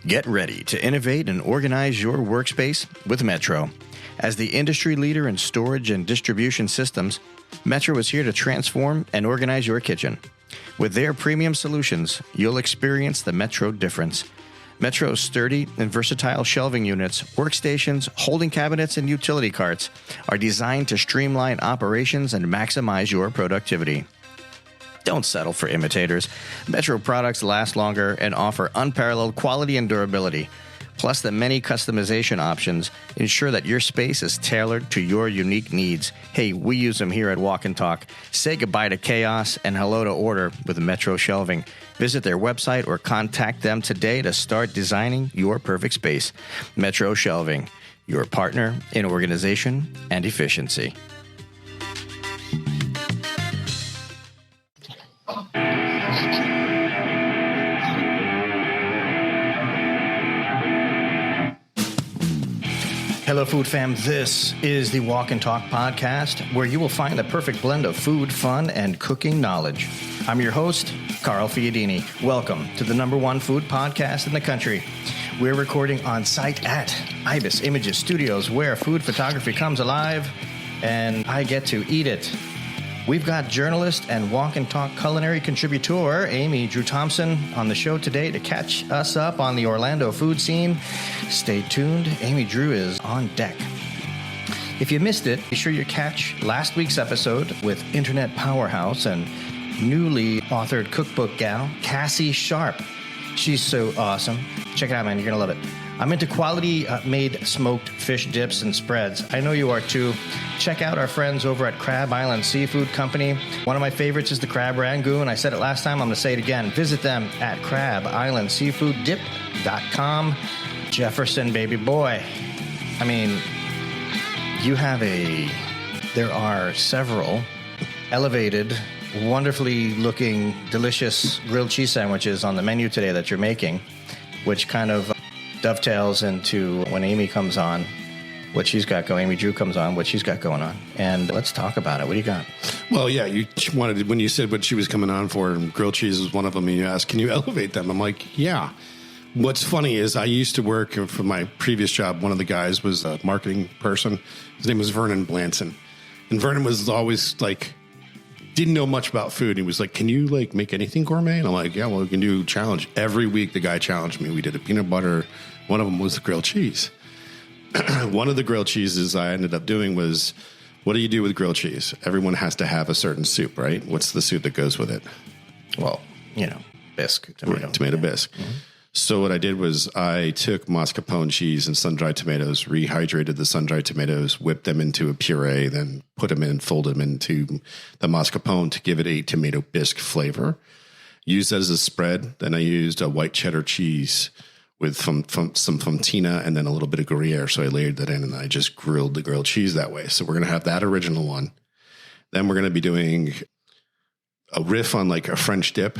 Get ready to innovate and organize your workspace with Metro. As the industry leader in storage and distribution systems, Metro is here to transform and organize your kitchen. With their premium solutions, you'll experience the Metro difference. Metro's sturdy and versatile shelving units, workstations, holding cabinets, and utility carts are designed to streamline operations and maximize your productivity. Don't settle for imitators. Metro products last longer and offer unparalleled quality and durability. Plus, the many customization options ensure that your space is tailored to your unique needs. Hey, we use them here at Walk-In Talk. Say goodbye to chaos and hello to order with Metro Shelving. Visit their website or contact them today to start designing your perfect space. Metro Shelving, your partner in organization and efficiency. Hello, food fam. This is the Walk-In Talk podcast, where you will find the perfect blend of food, fun, and cooking knowledge. I'm your host, Carl Fiadini. Welcome to the #1 food podcast in the country. We're recording on site at Ibis Images Studios, where food photography comes alive, and I get to eat it. We've got journalist and Walk-In Talk culinary contributor Amy Drew Thompson on the show today to catch us up on the Orlando food scene. Stay tuned. Amy Drew is on deck. If you missed it, be sure you catch last week's episode with internet powerhouse and newly authored cookbook gal, Cassie Sharp. She's so awesome. Check it out, man. You're going to love it. I'm into quality made smoked fish dips and spreads. I know you are too. Check out our friends over at Crab Island Seafood Company. One of my favorites is the crab rangoon. I said it last time. I'm going to say it again. Visit them at crabislandseafooddip.com. Jefferson, baby boy. I mean, there are several elevated, wonderfully looking, delicious grilled cheese sandwiches on the menu today that you're making, which kind of dovetails into when Amy comes on, what she's got going. Amy Drew comes on, what she's got going on. And let's talk about it. What do you got? Well, yeah, you wanted, when you said what she was coming on for, and grilled cheese was one of them, and you asked, can you elevate them? I'm like, yeah. What's funny is I used to work for my previous job. One of the guys was a marketing person. His name was Vernon Blanson. And Vernon was always like, didn't know much about food. He was like, can you like make anything gourmet? And I'm like, yeah, well, we can do challenge. Every week the guy challenged me. We did a peanut butter. One of them was the grilled cheese. One of the grilled cheeses I ended up doing was, what do you do with grilled cheese? Everyone has to have a certain soup, right? What's the soup that goes with it? Well, bisque. Tomato bisque. Mm-hmm. So what I did was I took mascarpone cheese and sun-dried tomatoes, rehydrated the sun-dried tomatoes, whipped them into a puree, then put them in, folded them into the mascarpone to give it a tomato bisque flavor. Used that as a spread. Then I used a white cheddar cheese with some fontina and then a little bit of Gruyère. So I layered that in and I just grilled the grilled cheese that way. So we're going to have that original one. Then we're going to be doing a riff on like a French dip,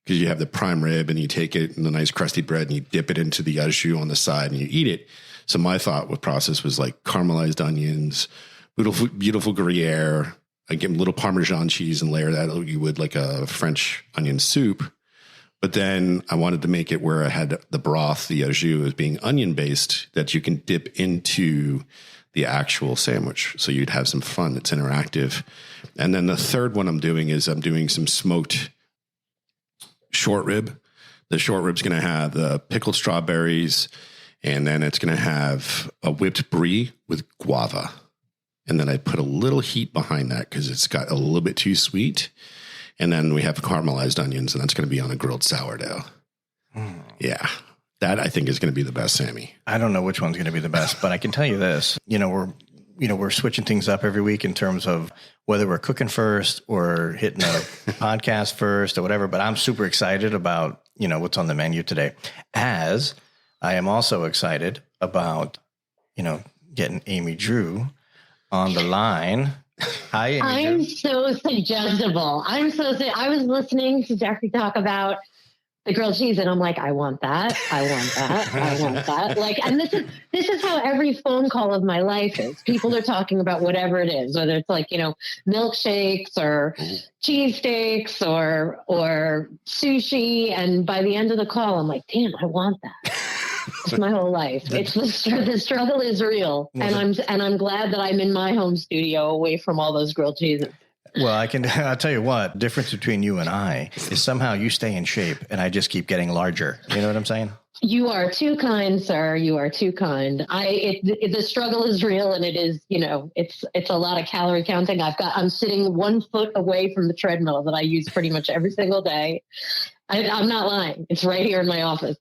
because you have the prime rib and you take it in the nice crusty bread and you dip it into the au jus on the side and you eat it. So my thought with process was like caramelized onions, beautiful Gruyere. I give them a little Parmesan cheese and layer that you would like a French onion soup. But then I wanted to make it where I had the broth, the au jus as being onion based, that you can dip into the actual sandwich. So you'd have some fun. It's interactive. And then the third one I'm doing some smoked short rib. The short rib's going to have the pickled strawberries, and then it's going to have a whipped brie with guava. And then I put a little heat behind that because it's got a little bit too sweet. And then we have caramelized onions, and that's going to be on a grilled sourdough. Mm. Yeah. That I think is going to be the best, Sammy. I don't know which one's going to be the best, but I can tell you this. We're switching things up every week in terms of whether we're cooking first or hitting a podcast first or whatever. But I'm super excited about, what's on the menu today. As I am also excited about, getting Amy Drew on the line. Hi, Amy I'm Drew. so suggestible. I was listening to Jeffrey talk about the grilled cheese, and I'm like, I want that. I want that. I want that. Like, and this is how every phone call of my life is. People are talking about whatever it is, whether it's like, milkshakes or cheesesteaks or sushi. And by the end of the call, I'm like, damn, I want that. It's my whole life. The struggle is real, and I'm glad that I'm in my home studio away from all those grilled cheeses. Well, I'll tell you what, the difference between you and I is somehow you stay in shape and I just keep getting larger. You know what I'm saying? You are too kind, sir. You are too kind. The struggle is real, and it is, it's a lot of calorie counting. I'm sitting 1 foot away from the treadmill that I use pretty much every single day. I'm not lying. It's right here in my office.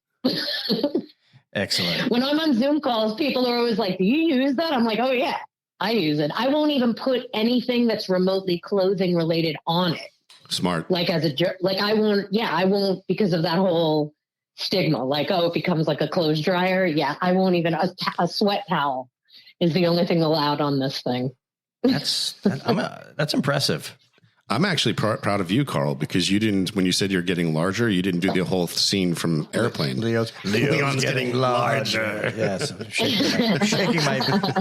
Excellent. When I'm on Zoom calls, people are always like, do you use that? I'm like, oh yeah, I use it. I won't even put anything that's remotely clothing related on it. Smart. Like I won't because of that whole stigma. Like, oh, it becomes like a clothes dryer. Yeah. I won't even, a sweat towel is the only thing allowed on this thing. That's impressive. I'm actually proud of you, Carl, because you didn't, when you said you're getting larger, you didn't do the whole scene from Airplane. Leon's getting larger. Yes.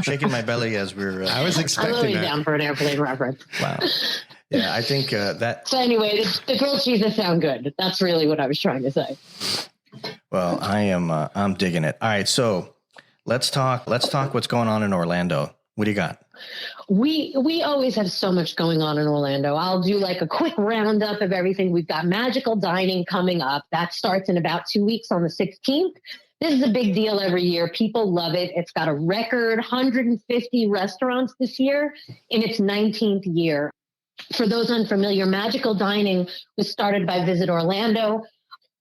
Shaking my belly as we're... I was expecting I'm always down for an Airplane reference. Wow. Yeah, I think that... So anyway, the grilled cheeses sound good. That's really what I was trying to say. Well, I'm digging it. All right, so let's talk what's going on in Orlando. What do you got? We always have so much going on in Orlando. I'll do like a quick roundup of everything. We've got Magical Dining coming up. That starts in about 2 weeks on the 16th. This is a big deal every year. People love it. It's got a record 150 restaurants this year in its 19th year. For those unfamiliar, Magical Dining was started by Visit Orlando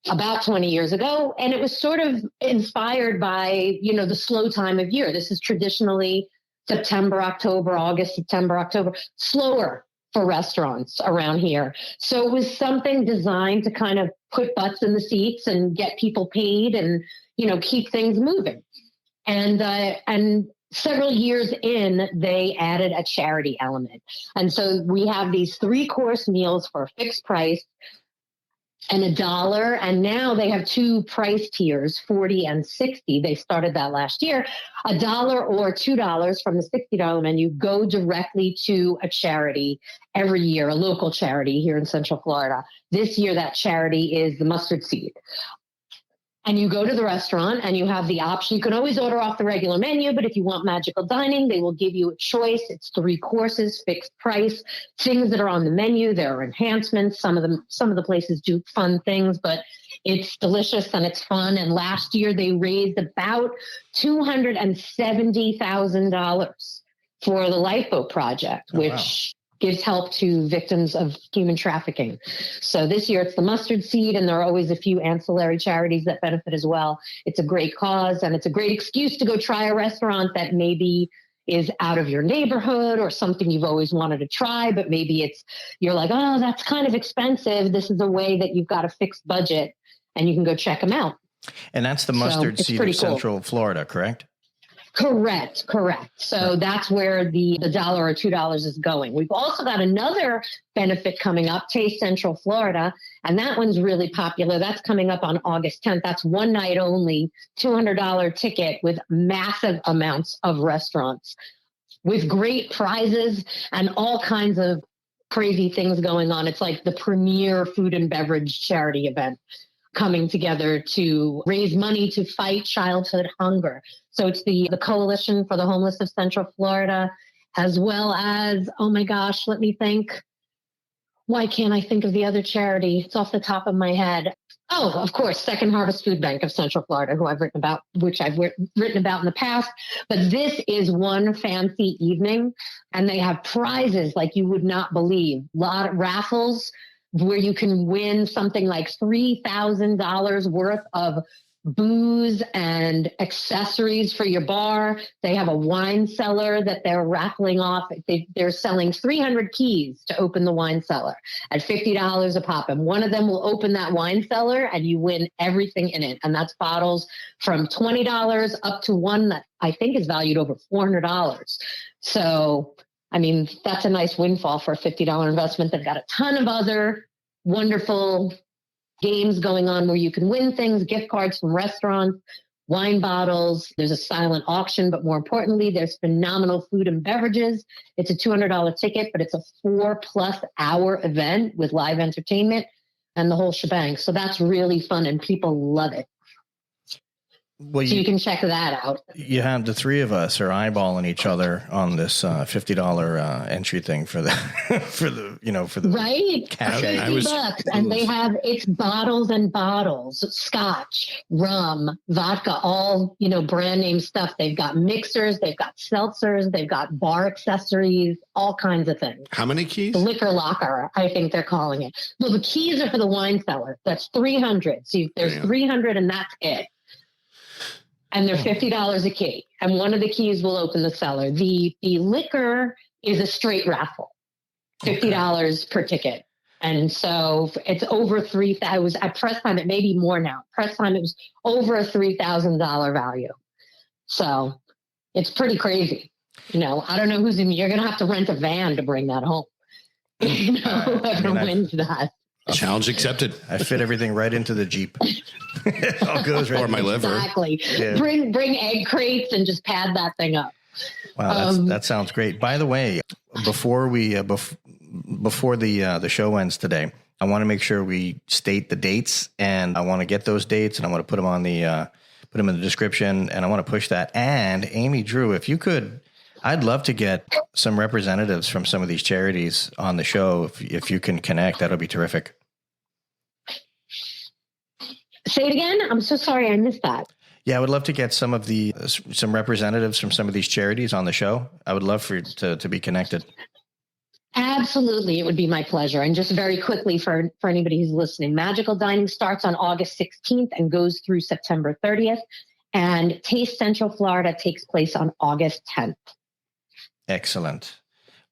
about 20 years ago, and it was sort of inspired by, the slow time of year. This is traditionally September, October, August, September, October, slower for restaurants around here. So it was something designed to kind of put butts in the seats and get people paid and, keep things moving. And several years in, they added a charity element. And so we have these 3-course meals for a fixed price and $1. And now they have 2 price tiers, 40 and 60. They started that last year. $1 or $2 from the $60 menu go directly to a charity every year, a local charity here in Central Florida. This year, that charity is the Mustard Seed. And you go to the restaurant and you have the option. You can always order off the regular menu, but if you want Magical Dining, they will give you a choice. It's 3 courses, fixed price, things that are on the menu. There are enhancements. Some of the places do fun things, but it's delicious and it's fun. And last year they raised about $270,000 for the Lifeboat Project, which gives help to victims of human trafficking. So this year it's the Mustard Seed, and there are always a few ancillary charities that benefit as well. It's a great cause, and it's a great excuse to go try a restaurant that maybe is out of your neighborhood or something you've always wanted to try, but maybe you're like, oh, that's kind of expensive. This is a way that you've got a fixed budget and you can go check them out. And that's the Mustard Seed of Central Florida, correct? Correct. So that's where the $1 or $2 is going. We've also got another benefit coming up, Taste Central Florida, and that one's really popular. That's coming up on August 10th. That's one night only, $200 ticket with massive amounts of restaurants with great prizes and all kinds of crazy things going on. It's like the premier food and beverage charity event coming together to raise money to fight childhood hunger. So it's the Coalition for the Homeless of Central Florida, as well as, oh my gosh, let me think. Why can't I think of the other charity? It's off the top of my head. Oh, of course, Second Harvest Food Bank of Central Florida, which I've written about in the past. But this is one fancy evening, and they have prizes like you would not believe. A lot of raffles where you can win something like $3,000 worth of booze and accessories for your bar. They have a wine cellar that they're raffling off. They're selling 300 keys to open the wine cellar at $50 a pop. And one of them will open that wine cellar and you win everything in it. And that's bottles from $20 up to one that I think is valued over $400. So, I mean, that's a nice windfall for a $50 investment. They've got a ton of other wonderful games going on where you can win things, gift cards from restaurants, wine bottles. There's a silent auction, but more importantly, there's phenomenal food and beverages. It's a $200 ticket, but it's a 4+ hour event with live entertainment and the whole shebang. So that's really fun and people love it. Well, so you can check that out. You have the three of us are eyeballing each other on this $50 entry thing for the for the right cash. $50, and they have it's bottles and bottles, scotch, rum, vodka, all brand name stuff. They've got mixers, they've got seltzers, they've got bar accessories, all kinds of things. How many keys? The liquor locker, I think they're calling it. Well, the keys are for the wine cellar. That's 300. So there's 300, and that's it. And they're $50 a key. And one of the keys will open the cellar. The liquor is a straight raffle, $50 per ticket. And so it's over $3,000. At press time, it may be more now. Press time, it was over a $3,000 value. So it's pretty crazy. I don't know you're going to have to rent a van to bring that home. Whoever wins that. Challenge accepted. I fit everything right into the Jeep. It all goes right. Or my liver. Exactly. Yeah. Bring egg crates and just pad that thing up. Wow, that sounds great. By the way, before the show ends today, I want to make sure we state the dates, and I want to get those dates, and I want to put them put them in the description, and I want to push that. And Amy, Drew, if you could, I'd love to get some representatives from some of these charities on the show. If you can connect, that'll be terrific. Say it again. I'm so sorry. I missed that. Yeah, I would love to get some representatives from some of these charities on the show. I would love for you to be connected. Absolutely. It would be my pleasure. And just very quickly for anybody who's listening, Magical Dining starts on August 16th and goes through September 30th. And Taste Central Florida takes place on August 10th. Excellent.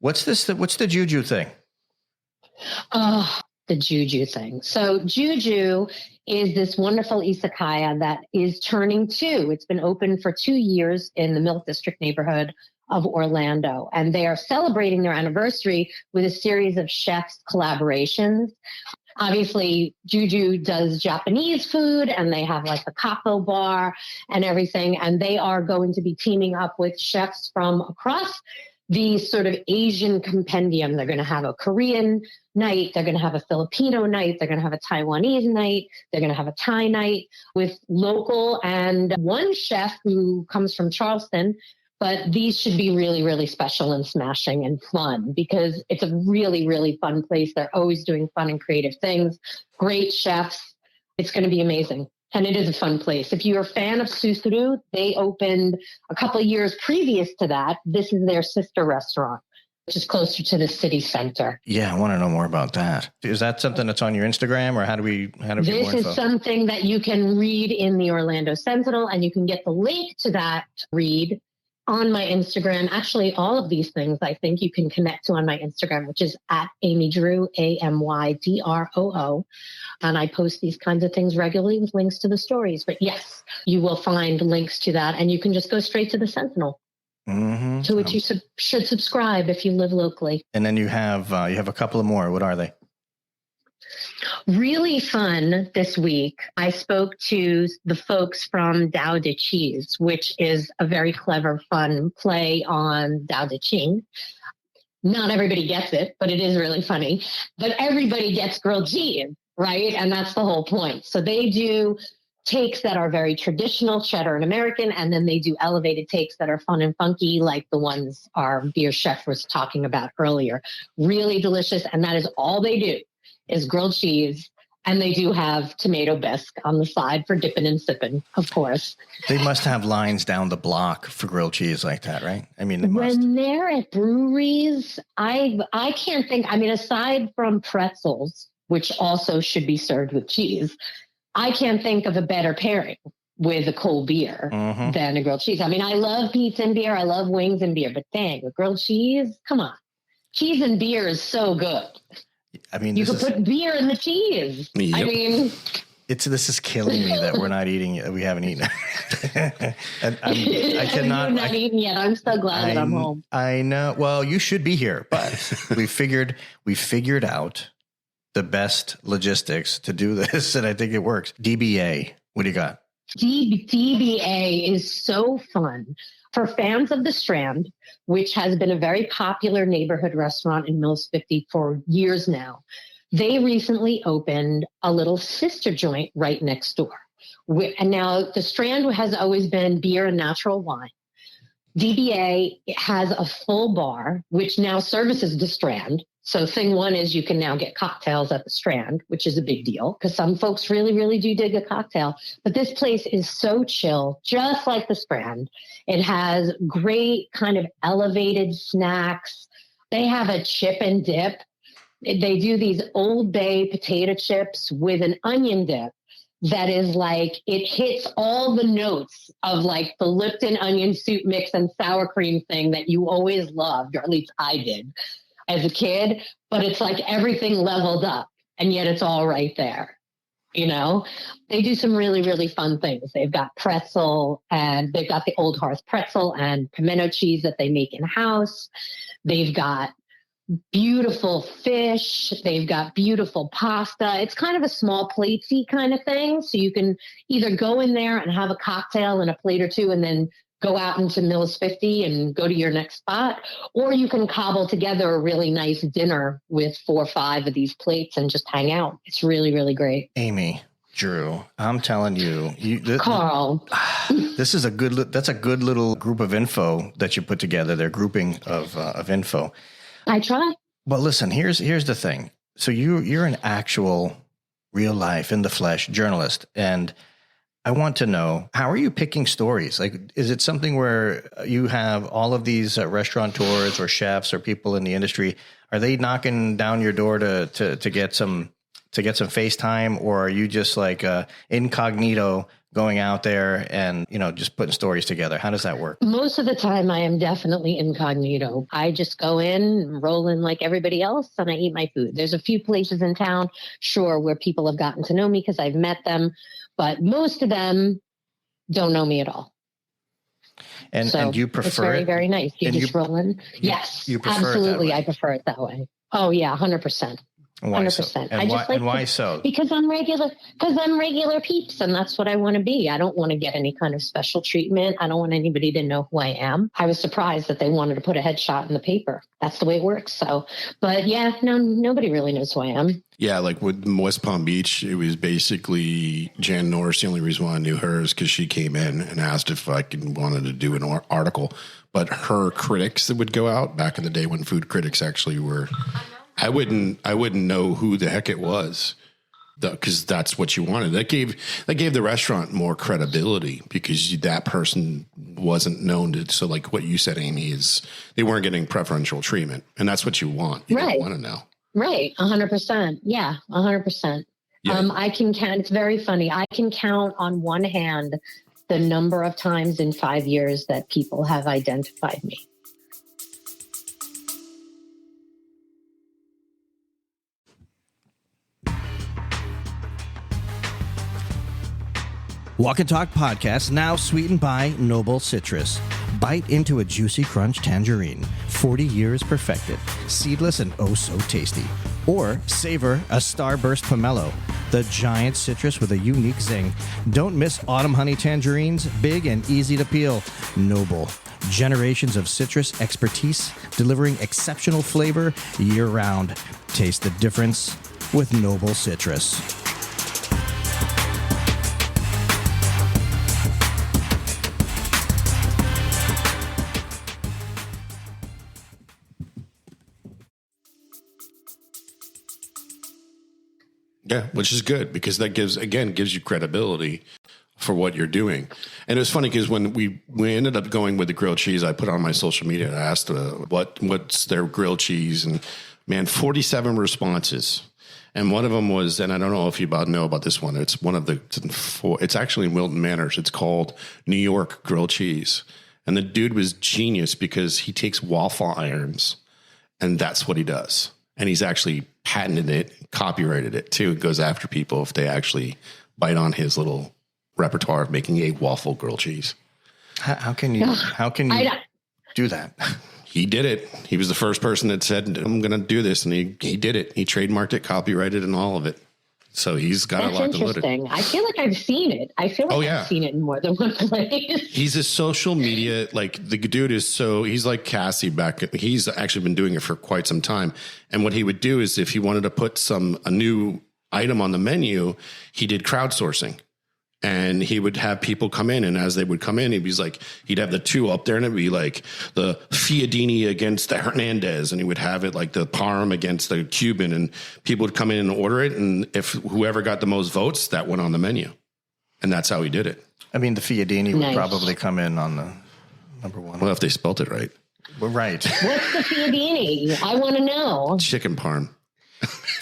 What's the Juju thing? Oh, the Juju thing. So Juju is this wonderful izakaya that is turning 2. It's been open for 2 years in the Milk District neighborhood of Orlando. And they are celebrating their anniversary with a series of chefs collaborations. Obviously, Juju does Japanese food, and they have like a kako bar and everything. And they are going to be teaming up with chefs from across the sort of Asian compendium. They're going to have a Korean night. They're going to have a Filipino night. They're going to have a Taiwanese night. They're going to have a Thai night with local and one chef who comes from Charleston. But these should be really, really special and smashing and fun because it's a really, really fun place. They're always doing fun and creative things. Great chefs. It's going to be amazing. And it is a fun place. If you're a fan of Susuru, they opened a couple of years previous to that. This is their sister restaurant, which is closer to the city center. Yeah, I want to know more about that. Is that something that's on your Instagram, or how do we get more info? This is something that you can read in the Orlando Sentinel, and you can get the link to that read on my Instagram. Actually, all of these things I think you can connect to on my Instagram, which is at Amy Drew, AMYDROO. And I post these kinds of things regularly with links to the stories. But yes, you will find links to that. And you can just go straight to the Sentinel, to which you should subscribe if you live locally. And then you have a couple of more. What are they? Really fun this week. I spoke to the folks from Dao de Cheese, which is a very clever, fun play on Dao de Ching. Not everybody gets it, but it is really funny. But everybody gets grilled cheese, right? And that's the whole point. So they do takes that are very traditional, cheddar and American, and then they do elevated takes that are fun and funky, like the ones our beer chef was talking about earlier. Really delicious. And that is all they do. Is grilled cheese, and they do have tomato bisque on the side for dipping and sipping, of course. They must have lines down the block for grilled cheese like that, right? I mean, they must. When they're at breweries, I can't think. I mean, aside from pretzels, which also should be served with cheese, I can't think of a better pairing with a cold beer than a grilled cheese. I mean, I love pizza and beer. I love wings and beer, but dang, with grilled cheese, come on. Cheese and beer is so good. I mean, you could put beer in the cheese. Yep. I mean, this is killing me that we're not eating it. We haven't eaten it. I cannot. You're not eating yet. I'm so glad that I'm home. I know. Well, you should be here, but we figured out the best logistics to do this, and I think it works. DBA. What do you got? DBA is so fun. For fans of the Strand, which has been a very popular neighborhood restaurant in Mills 50 for years now, they recently opened a little sister joint right next door, And now the Strand has always been beer and natural wine. DBA has a full bar, which now services the Strand. So thing one is you can now get cocktails at the Strand, which is a big deal because some folks really, really do dig a cocktail. But this place is so chill, just like the Strand. It has great kind of elevated snacks. They have a chip and dip. They do these Old Bay potato chips with an onion dip that is like, it hits all the notes of like the Lipton onion soup mix and sour cream thing that you always loved, or at least I did as a kid, but it's like everything leveled up and yet it's all right there. You know, they do some really, really fun things. They've got pretzel, and they've got the Old Hearth pretzel and pimento cheese that they make in house. They've got beautiful fish. They've got beautiful pasta. It's kind of a small platesy kind of thing. So you can either go in there and have a cocktail and a plate or two and then go out into Mills 50 and go to your next spot. Or you can cobble together a really nice dinner with 4 or 5 of these plates and just hang out. It's really, really great. Amy, Drew, I'm telling you, Carl, that's a good little group of info that you put together. Their grouping of info. I try. Well, listen, here's the thing. So you're an actual real life in the flesh journalist. And I want to know, how are you picking stories? Like, is it something where you have all of these restaurateurs or chefs or people in the industry, are they knocking down your door to get some FaceTime, or are you just like incognito going out there and, just putting stories together? How does that work? Most of the time I am definitely incognito. I just go in, roll in like everybody else, and I eat my food. There's a few places in town, sure, where people have gotten to know me because I've met them, but most of them don't know me at all. And you prefer it's very, it? very nice. You just roll in. Yes, you prefer absolutely. It that way. I prefer it that way. Oh yeah, 100%. Why 100%. so? And why so? Because I'm regular peeps, and that's what I want to be. I don't want to get any kind of special treatment. I don't want anybody to know who I am. I was surprised that they wanted to put a headshot in the paper. That's the way it works. So, but yeah, no, nobody really knows who I am. Yeah, like with West Palm Beach, it was basically Jan Norris. The only reason why I knew her is because she came in and asked if I wanted to do an article. But her critics that would go out back in the day when food critics actually were, I wouldn't know who the heck it was, because that's what you wanted. That gave the restaurant more credibility because that person wasn't known to. So like what you said, Amy, is they weren't getting preferential treatment, and that's what you want. You don't want to know. Right. 100%. Yeah. 100%. Yeah. I can count. It's very funny. I can count on one hand the number of times in 5 years that people have identified me. Walk-In Talk podcast, now sweetened by Noble Citrus. Bite into a juicy crunch tangerine, 40 years perfected, seedless and oh so tasty. Or savor a starburst pomelo, the giant citrus with a unique zing. Don't miss autumn honey tangerines, big and easy to peel. Noble, generations of citrus expertise, delivering exceptional flavor year-round. Taste the difference with Noble Citrus. Yeah, which is good because that gives you credibility for what you're doing. And it was funny because when we ended up going with the grilled cheese, I put on my social media and I asked what's their grilled cheese, and man, 47 responses. And one of them was, and I don't know if you know about this one. It's one of it's actually in Wilton Manors. It's called New York grilled cheese. And the dude was genius because he takes waffle irons and that's what he does. And he's actually patented it, copyrighted it too. It goes after people if they actually bite on his little repertoire of making a waffle grilled cheese. How can you do that? He did it. He was the first person that said, I'm going to do this. And he did it. He trademarked it, copyrighted, and all of it. So he's got it locked and loaded. Interesting. I feel like I've seen it. I've seen it in more than one place. He's a social media, like the dude is he's like Cassie he's actually been doing it for quite some time. And what he would do is if he wanted to put a new item on the menu, he did crowdsourcing. And he would have people come in, and as they would come in, he'd have the two up there, and it'd be like the Fiadini against the Hernandez, and he would have it like the Parm against the Cuban, and people would come in and order it, and if whoever got the most votes, that went on the menu, and that's how he did it. I mean, the Fiadini would probably come in on the number one. Well, if they spelt it right. Well, right. What's the Fiadini? I want to know. Chicken Parm.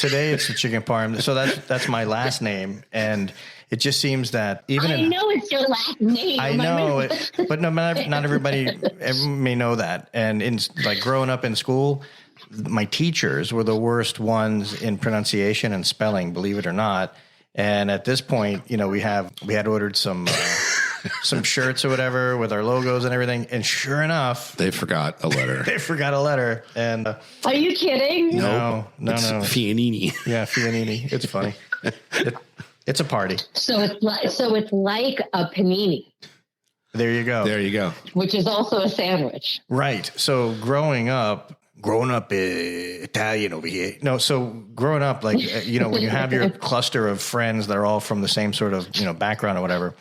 Today it's the chicken parm. So that's my last name, and it just seems that I know it's your last name. I know, but not everybody may know that. And in like growing up in school, my teachers were the worst ones in pronunciation and spelling, believe it or not. And at this point, you know, we had ordered some shirts or whatever with our logos and everything. And sure enough, they forgot a letter. And are you kidding? No. Fianini. Yeah, Fianini. It's funny. It's a party. So it's like a panini. There you go. Which is also a sandwich. Right. So growing up Italian over here. No, so growing up, like, you know, when you have your cluster of friends that are all from the same sort of, you know, background or whatever,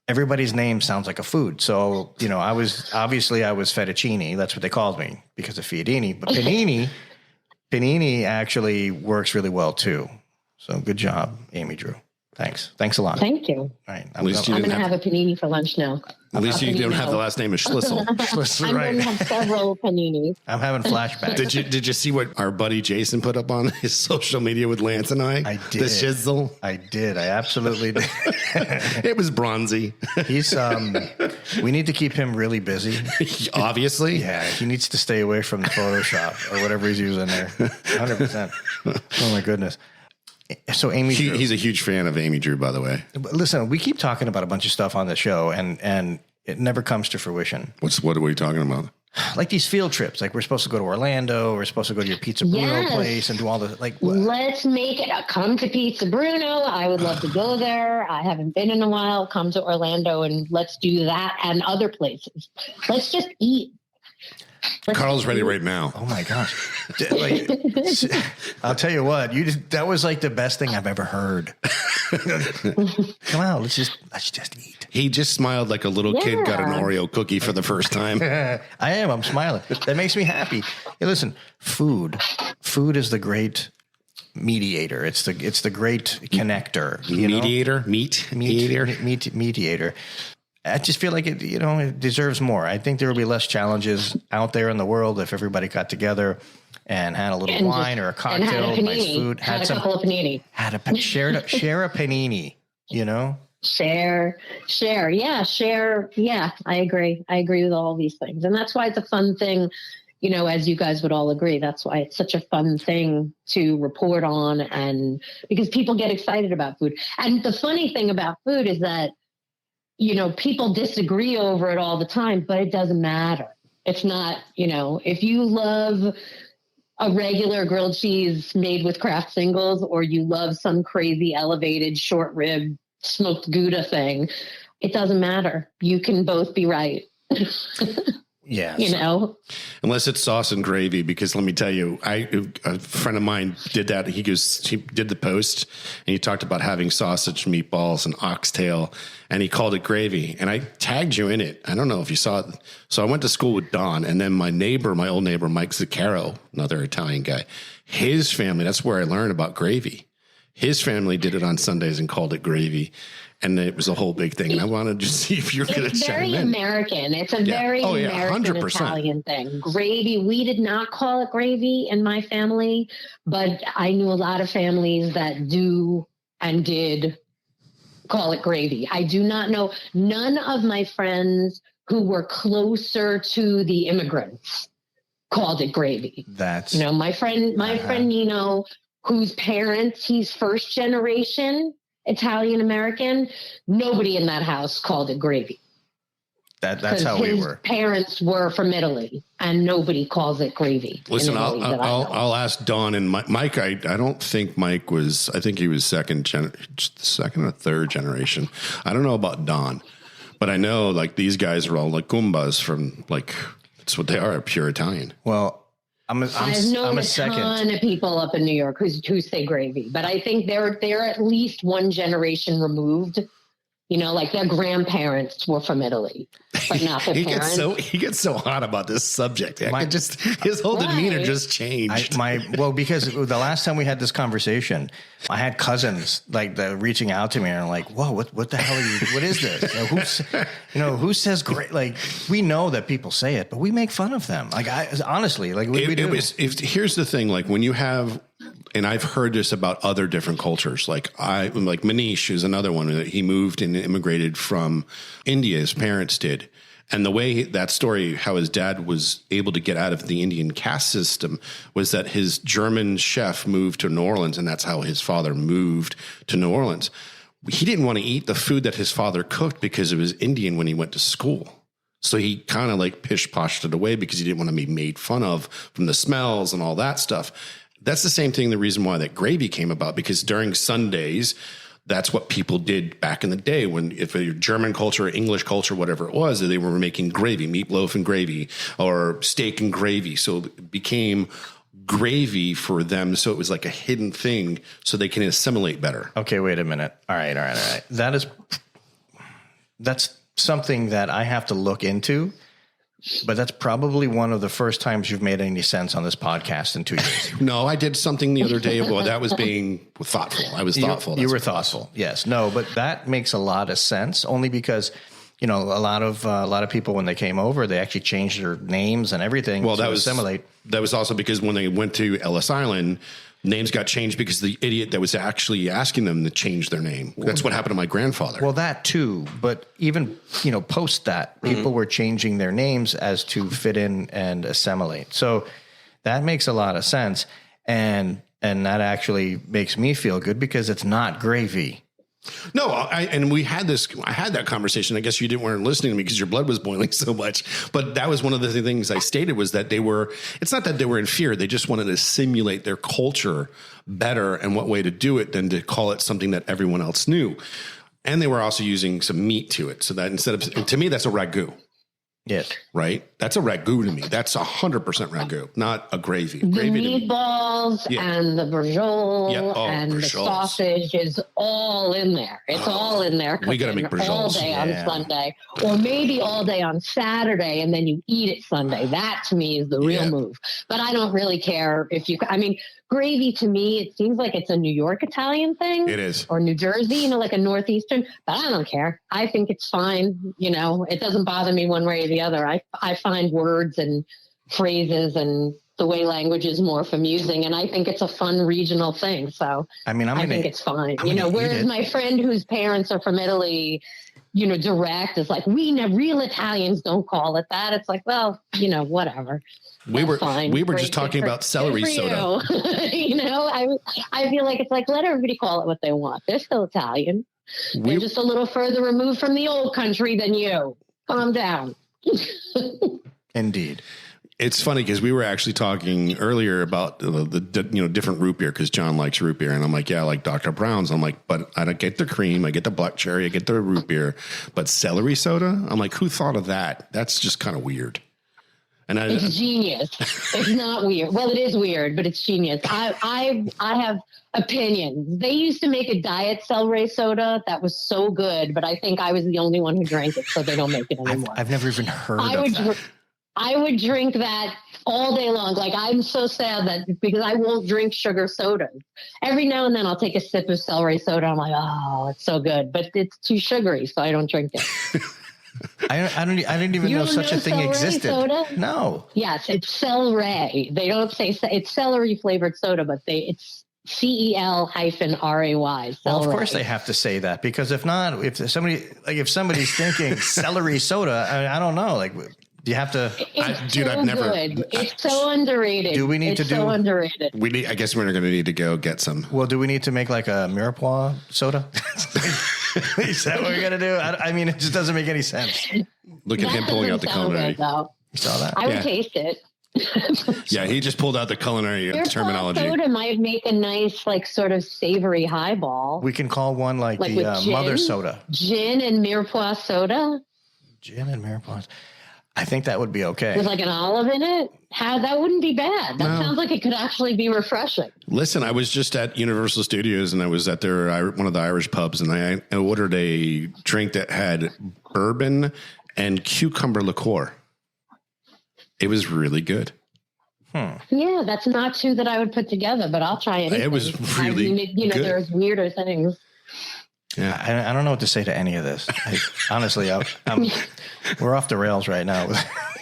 everybody's name sounds like a food. So, you know, I was fettuccine. That's what they called me because of Fiadini. But panini actually works really well too. So good job, Amy Drew. Thanks a lot. Thank you. All right. I'm going to have a panini for lunch now. At least you don't have the last name of Schlissel. I'm going to have several paninis. I'm having flashbacks. Did you see what our buddy Jason put up on his social media with Lance and I? I did. The shizzle. I did. I absolutely did. It was bronzy. He's we need to keep him really busy. Obviously. Yeah, he needs to stay away from the Photoshop or whatever he's using there. 100%. Oh my goodness. So Amy Drew. He's a huge fan of Amy Drew, by the way. Listen, we keep talking about a bunch of stuff on the show, and it never comes to fruition. What are we talking about? Like these field trips. Like we're supposed to go to Orlando. We're supposed to go to your Pizza Bruno place and do all the like. Let's make it. Come to Pizza Bruno. I would love to go there. I haven't been in a while. Come to Orlando and let's do that and other places. Let's just eat. Carl's ready right now. Oh my gosh! Like, I'll tell you what. That was like the best thing I've ever heard. Come on, let's just eat. He just smiled like a little kid got an Oreo cookie for the first time. I'm smiling. That makes me happy. Hey, listen, food is the great mediator. It's the great connector. Mediator. I just feel like it deserves more. I think there would be less challenges out there in the world if everybody got together and had a little wine or a cocktail, nice food, had a couple of panini, share a panini, you know? Share. Yeah, I agree. I agree with all these things. And that's why it's a fun thing, you know, as you guys would all agree, that's why it's such a fun thing to report on, and because people get excited about food. And the funny thing about food is that, you know, people disagree over it all the time, but it doesn't matter. It's not, you know, if you love a regular grilled cheese made with Kraft singles, or you love some crazy elevated short rib smoked Gouda thing, it doesn't matter. You can both be right. Yeah. You know, unless it's sauce and gravy, because let me tell you, a friend of mine did that. He did the post and he talked about having sausage, meatballs, and oxtail, and he called it gravy. And I tagged you in it. I don't know if you saw it. So I went to school with Don, and then my old neighbor, Mike Zuccaro, another Italian guy, his family, that's where I learned about gravy. His family did it on Sundays and called it gravy. And it was a whole big thing. And I wanted to see if you're going to chime in. It's very American. It's a very American 100%. Italian thing. Gravy. We did not call it gravy in my family, but I knew a lot of families that do and did call it gravy. I do not know. None of my friends who were closer to the immigrants called it gravy. That's, you know, my friend Nino, whose parents, he's first generation Italian American, nobody in that house called it gravy. That's how we were. His parents were from Italy, and nobody calls it gravy. Listen, I'll ask Don and Mike. I don't think Mike was. I think he was second or third generation. I don't know about Don, but I know like these guys are all like Goombas from like that's what they are, pure Italian. Well, I've known a ton of people up in New York who say gravy, but I think they're at least one generation removed Like their grandparents were from Italy, but not their parents. He gets so hot about this subject. His whole demeanor just changed. Because the last time we had this conversation, I had cousins reaching out to me and like, whoa, what the hell are you? What is this? Who says great? Like, we know that people say it, but we make fun of them. Like, honestly, we do. Here's the thing, like when you have. And I've heard this about other different cultures. Like Manish is another one that he moved and immigrated from India. His parents did. And the way that story, how his dad was able to get out of the Indian caste system was that his German chef moved to New Orleans. And that's how his father moved to New Orleans. He didn't want to eat the food that his father cooked because it was Indian when he went to school. So he kind of like pish-poshed it away because he didn't want to be made fun of from the smells and all that stuff. That's the same thing, the reason why that gravy came about, because during Sundays, that's what people did back in the day when if a German culture, English culture, whatever it was, they were making gravy, meatloaf and gravy or steak and gravy. So it became gravy for them. So it was like a hidden thing so they can assimilate better. Okay, wait a minute. All right. That's something that I have to look into. But that's probably one of the first times you've made any sense on this podcast in 2 years. No, I did something the other day. Well, that was being thoughtful. I was thoughtful. You were thoughtful. Yes. No, but that makes a lot of sense only because, a lot of people, when they came over, they actually changed their names and everything to assimilate. That was also because when they went to Ellis Island, names got changed because the idiot that was actually asking them to change their name. That's what happened to my grandfather. Well, that too. But even, post that, people were changing their names as to fit in and assimilate. So that makes a lot of sense. And that actually makes me feel good because it's not gravy. No, and I had that conversation. I guess you weren't listening to me because your blood was boiling so much. But that was one of the things I stated was that it's not that they were in fear. They just wanted to simulate their culture better, and what way to do it than to call it something that everyone else knew. And they were also using some meat to it. So that to me, that's a ragu. Yes. Right? That's a ragu to me. That's 100% ragu, not a gravy. The Gravy meatballs and the brajol and the sausage is all in there. It's all in there. We got to make brajols. All day on Sunday, or maybe all day on Saturday, and then you eat it Sunday. That to me is the real move. But I don't really care gravy to me, it seems like it's a New York Italian thing. It is. Or New Jersey, like a Northeastern, but I don't care. I think it's fine. It doesn't bother me one way or the other. I find words and phrases and the way language is more amusing, and I think it's a fun regional thing. So I think it's fine. Whereas my friend whose parents are from Italy, direct is like, real Italians don't call it that. It's like, well, whatever. We were just talking about celery soda. I feel like it's like, let everybody call it what they want. They're still Italian. They're just a little further removed from the old country than you. Calm down. Indeed. It's funny because we were actually talking earlier about the different root beer, because John likes root beer, and I'm like, yeah, I like Dr. Brown's. I'm like, but I don't get the cream, I get the black cherry, I get the root beer, but celery soda. I'm like, who thought of that? That's just kind of weird. And it's genius. It's not weird. Well, it is weird, but it's genius. I have opinions. They used to make a diet celery soda that was so good, but I think I was the only one who drank it, so they don't make it anymore. I've never even heard of that. I would drink that all day long. Like, I'm so sad that because I won't drink sugar sodas. Every now and then I'll take a sip of celery soda. I'm like, oh, it's so good, but it's too sugary, so I don't drink it. I didn't even know such a thing existed. Soda? No. Yes, it's celery. They don't say it's celery flavored soda, but it's CEL-RAY. Well, of course they have to say that, because if not, if somebody's thinking celery soda, I don't know, like. Do you have to? I've never. Good. It's so underrated. Do we need so underrated. I guess we're going to need to go get some. Well, do we need to make like a Mirepoix soda? Is that what we're going to do? I mean, it just doesn't make any sense. Look at him pulling out the culinary. You saw that? I would taste it. Yeah, he just pulled out the culinary terminology. Soda might make a nice, like, sort of savory highball. We can call one like the mother soda. Gin and Mirepoix soda. Gin and Mirepoix. I think that would be okay. With like an olive in it? That wouldn't be bad. That sounds like it could actually be refreshing. Listen, I was just at Universal Studios and I was at one of the Irish pubs, and I ordered a drink that had bourbon and cucumber liqueur. It was really good. Yeah, that's not two that I would put together, but I'll try it. It was really good. There's weirder things. Yeah, I don't know what to say to any of this. Honestly, we're off the rails right now.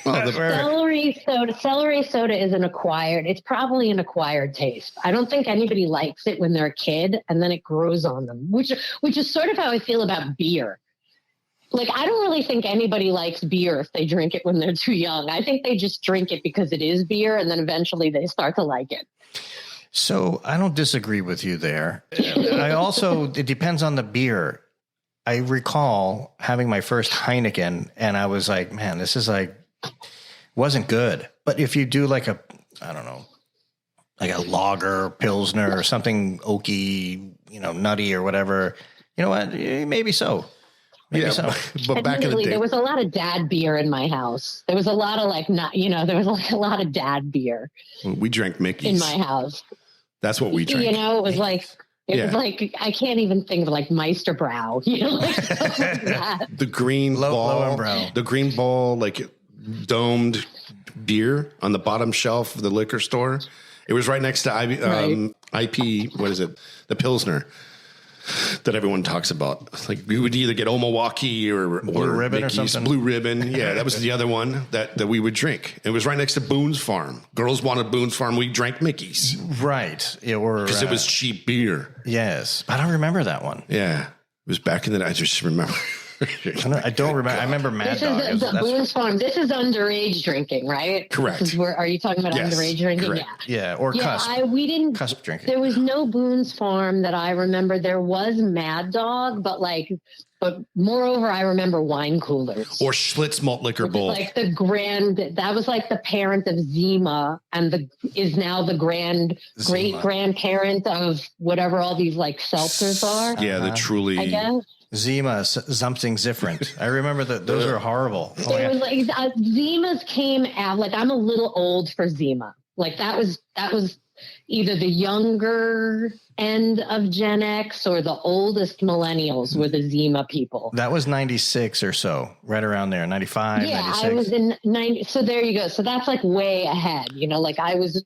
Celery soda is it's probably an acquired taste. I don't think anybody likes it when they're a kid and then it grows on them, which is sort of how I feel about beer. Like, I don't really think anybody likes beer if they drink it when they're too young. I think they just drink it because it is beer, and then eventually they start to like it. So I don't disagree with you there. It depends on the beer. I recall having my first Heineken, and I was like, man, this is wasn't good. But if you do like a lager, Pilsner, or something oaky, nutty or whatever, you know what? Maybe so. But back in the day, there was a lot of dad beer in my house. There was a lot of there was like a lot of dad beer. We drank Mickey's in my house. That's what we drank. It was like was like, I can't even think of like Meisterbrow, like stuff like that. The green ball, like domed beer on the bottom shelf of the liquor store. It was right next to IP. What is it? The Pilsner. That everyone talks about. Like, we would either get Milwaukee or Blue Ribbon Mickey's, or something. Blue Ribbon. Yeah, that was the other one that we would drink. It was right next to Boone's Farm. Girls wanted Boone's Farm. We drank Mickey's. Right. Because it was cheap beer. Yes. I don't remember that one. Yeah. It was back in the day. I just remember. I don't remember. I remember Mad Dog. The Boone's Farm. This is underage drinking, right? Correct. Are you talking about underage drinking? Correct. Yeah. Or cusp. Cusp drinking. There was no Boone's Farm that I remember. There was Mad Dog, but moreover, I remember wine coolers. Or Schlitz Malt Liquor Bowl. Like that was like the parent of Zima, and is now the great grandparent of whatever all these like seltzers are. Yeah, the truly. I guess. Zima, something different. I remember that those are horrible. Zima's came out, like, I'm a little old for Zima. Like, that was either the younger end of Gen X or the oldest millennials were the Zima people. That was 96 or so, right around there, 95, yeah, 96. I was in 90. So there you go. So that's like way ahead. Like, I was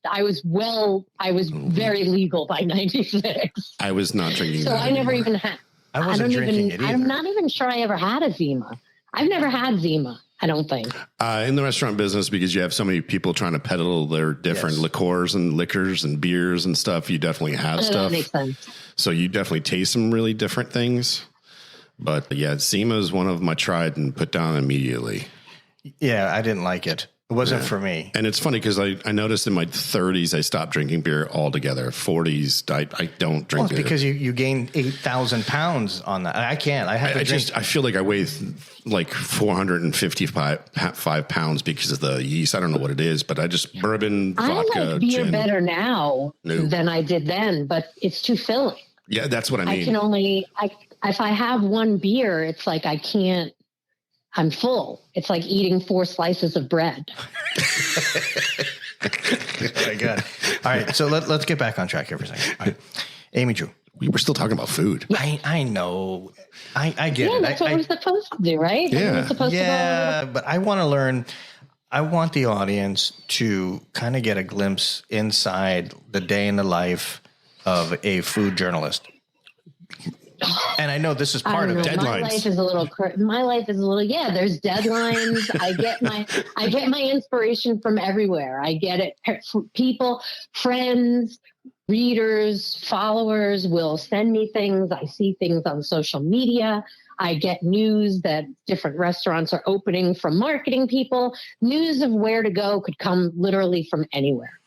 very legal by 96. I was not drinking so that I never even had. I wasn't drinking it either. I'm not even sure I ever had a Zima. I've never had Zima, I don't think. In the restaurant business, because you have so many people trying to peddle their different liqueurs and liquors and beers and stuff, you definitely have stuff. That makes sense. So you definitely taste some really different things. But yeah, Zima is one of my tried and put down immediately. Yeah, I didn't like it. It wasn't for me. And it's funny because I noticed in my 30s, I stopped drinking beer altogether. 40s, I don't drink beer. Because you gain 8,000 pounds on that. I can't. I feel like I weigh like 455 pounds because of the yeast. I don't know what it is, but I just vodka, I like beer gin. Better now than I did then, but it's too filling. Yeah, that's what I mean. I can only, if I have one beer, it's like I'm full. It's like eating 4 slices of bread. Very good. All right, so let's get back on track here for a second. All right. Amy Drew. We were still talking about food. I know. I get it. Yeah, that's what we're supposed to do, right? Yeah. But I want to learn. I want the audience to kind of get a glimpse inside the day in the life of a food journalist. And I know this is part of deadlines. My life is a little. There's deadlines. I get my inspiration from everywhere. I get it from people, friends, readers, followers will send me things. I see things on social media. I get news that different restaurants are opening from marketing people. News of where to go could come literally from anywhere.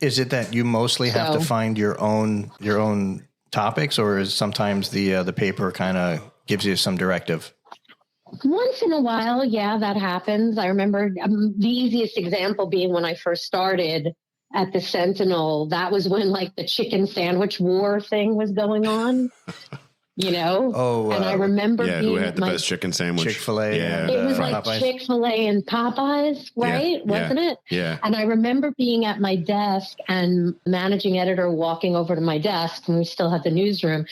Is it that you mostly have to find your own topics, or is sometimes the paper kind of gives you some directive? Once in a while, yeah, that happens. I remember the easiest example being when I first started at the Sentinel. That was when like the chicken sandwich war thing was going on. and I remember who had the best chicken sandwich? Chick-fil-A. Yeah. It was like Popeyes. Chick-fil-A and Popeyes, right? Wasn't it? Yeah. And I remember being at my desk and managing editor walking over to my desk, and we still had the newsroom.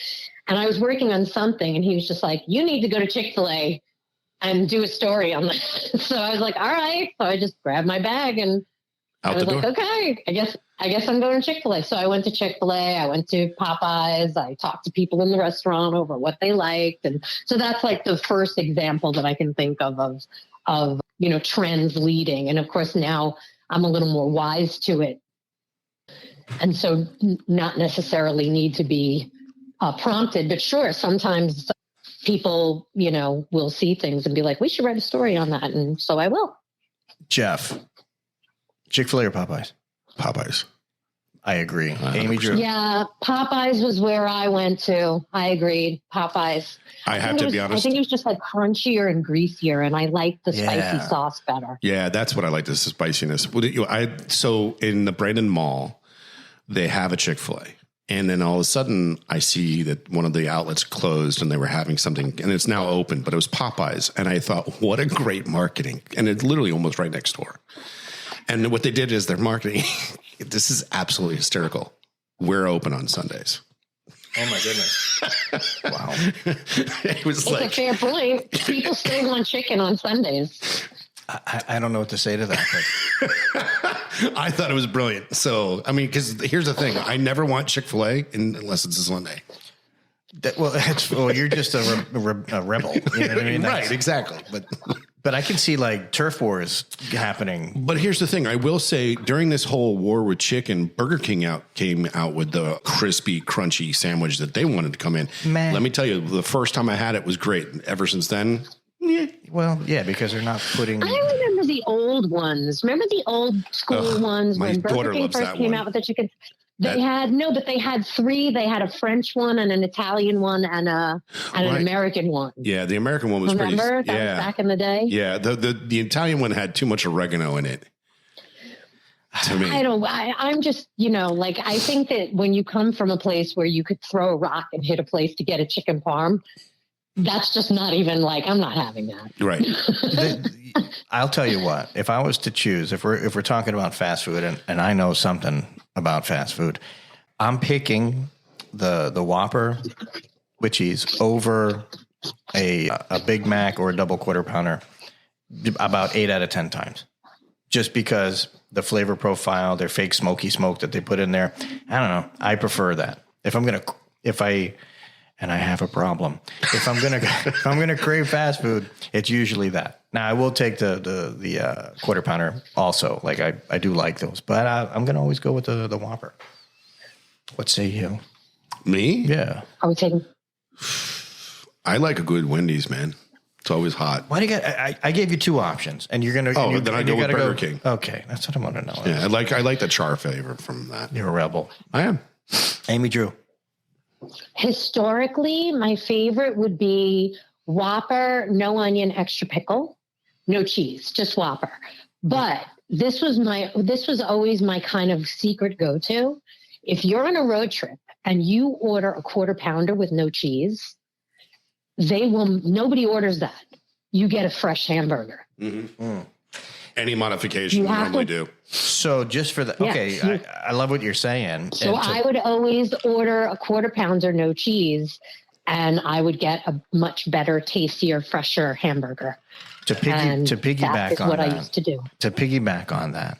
And I was working on something, and he was just like, "You need to go to Chick-fil-A and do a story on that." So I was like, "All right." So I just grabbed my bag and I was like, "Okay, I guess I'm going to Chick-fil-A." So I went to Chick-fil-A. I went to Popeyes. I talked to people in the restaurant over what they liked, and so that's like the first example that I can think of trends leading. And of course, now I'm a little more wise to it, and so not necessarily need to be prompted, but sure, sometimes people, will see things and be like, "We should write a story on that." And so I will. Jeff, Chick-fil-A or Popeyes? Popeyes. I agree. Amy Drew. Yeah, Popeyes was where I went to. I agreed. Popeyes. I have to be honest. I think it was just like crunchier and greasier, and I liked the spicy sauce better. Yeah, that's what I like, the spiciness. So in the Brandon Mall, they have a Chick-fil-A. And then all of a sudden, I see that one of the outlets closed and they were having something, and it's now open, but it was Popeyes. And I thought, what a great marketing. And it's literally almost right next door. And what they did is their marketing, this is absolutely hysterical. We're open on Sundays. Oh, my goodness. Wow. It's a fair point. People still want chicken on Sundays. I don't know what to say to that. But I thought it was brilliant. So, I mean, because here's the thing. I never want Chick-fil-A unless it's a Sunday. You're just a rebel. You know what I mean? Right, exactly. But I can see like turf wars happening. But here's the thing. I will say during this whole war with chicken, Burger King came out with the crispy, crunchy sandwich that they wanted to come in. Man. Let me tell you, the first time I had it was great. Ever since then, yeah. Well, yeah, because they're not putting. I remember the old ones. Remember the old school ones when Burger King first came out with the chicken? They had three. They had a French one and an Italian one and an American one. Yeah, the American one was Remember? pretty. That was back in the day. Yeah, the Italian one had too much oregano in it. To me, I'm just, I think that when you come from a place where you could throw a rock and hit a place to get a chicken parm, that's just not even I'm not having that. Right. I'll tell you what, if I was to choose, if we're talking about fast food and I know something about fast food, I'm picking the Whopper with cheese over a Big Mac or a double quarter pounder about 8 out of 10 times, just because the flavor profile, their fake smoky smoke that they put in there. I don't know. I prefer that. And I have a problem. If I'm gonna crave fast food, it's usually that. Now I will take the quarter pounder also. Like I do like those, but I'm gonna always go with the Whopper. What say you? Me? Yeah. Are we taking? I like a good Wendy's, man. It's always hot. Why do you get? I gave you two options, and you're gonna. Then I go with Burger King. Okay, that's what I want to know. Yeah, I like the char flavor from that. You're a rebel. I am. Amy Drew. Historically, my favorite would be Whopper, no onion, extra pickle, no cheese, just Whopper. But this was always my kind of secret go-to. If you're on a road trip and you order a quarter pounder with no cheese, nobody orders that. You get a fresh hamburger. Mm-hmm. Mm. Any modification you normally do. So just for the, okay, I love what you're saying. So I would always order a quarter pounder, no cheese, and I would get a much better, tastier, fresher hamburger. To piggyback that is on what that, I used to do. To piggyback on that,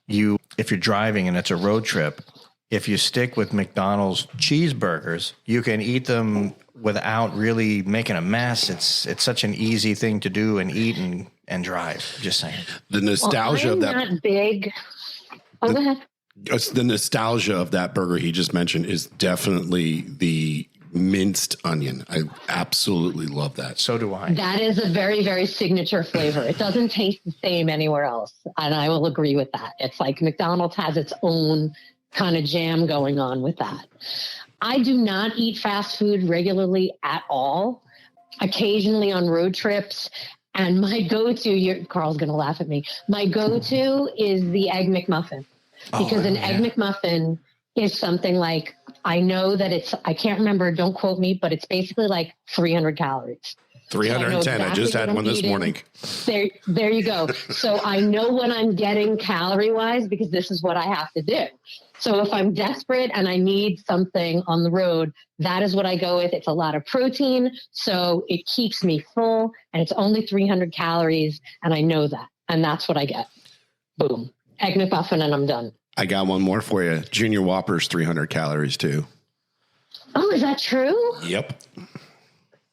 if you're driving and it's a road trip, if you stick with McDonald's cheeseburgers, you can eat them without really making a mess. It's such an easy thing to do and eat and drive. Just saying. The nostalgia of that. I'm not big. Oh, go ahead. The nostalgia of that burger he just mentioned is definitely the minced onion. I absolutely love that. So do I. That is a very, very signature flavor. It doesn't taste the same anywhere else. And I will agree with that. It's like McDonald's has its own kind of jam going on with that. I do not eat fast food regularly at all. Occasionally on road trips. And my go-to, Carl's going to laugh at me. My go-to is the Egg McMuffin. Because an Egg McMuffin is something like I know that I can't remember, don't quote me, but it's basically like 300 calories. 310. So I just had one this morning. There you go. So I know what I'm getting calorie wise because this is what I have to do. So if I'm desperate and I need something on the road, that is what I go with. It's a lot of protein, so it keeps me full, and it's only 300 calories, and I know that, and that's what I get. Boom. Egg McMuffin, and I'm done. I got one more for you. Junior Whopper's 300 calories too. Oh, is that true? Yep.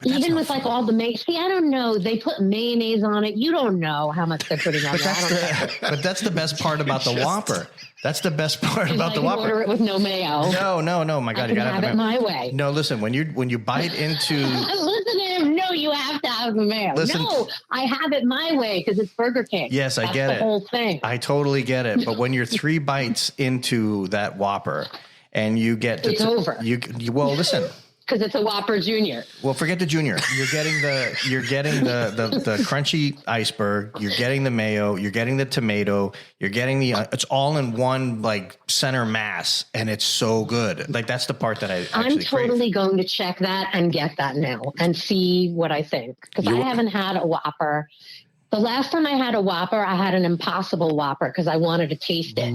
Even with like all the see, I don't know. They put mayonnaise on it. You don't know how much they're putting on that. But that's the best part about the Whopper. That's the best part about the Whopper. Order it with no mayo. No. My God, you gotta have it my way. No, listen. When you bite into, listen to him. No, you have to have the mayo. Listen, no, I have it my way because it's Burger King. Yes, I get it. That's the whole thing. I totally get it. But when you're 3 bites into that Whopper, and you get to, it's over. Well, listen. Because it's a Whopper Junior. Well, forget the Junior. You're getting the crunchy iceberg. You're getting the mayo. You're getting the tomato. You're getting it's all in one like center mass, and it's so good. Like that's the part that I'm totally going to check that and get that now and see what I think because I haven't had a Whopper. The last time I had a Whopper, I had an Impossible Whopper because I wanted to taste it.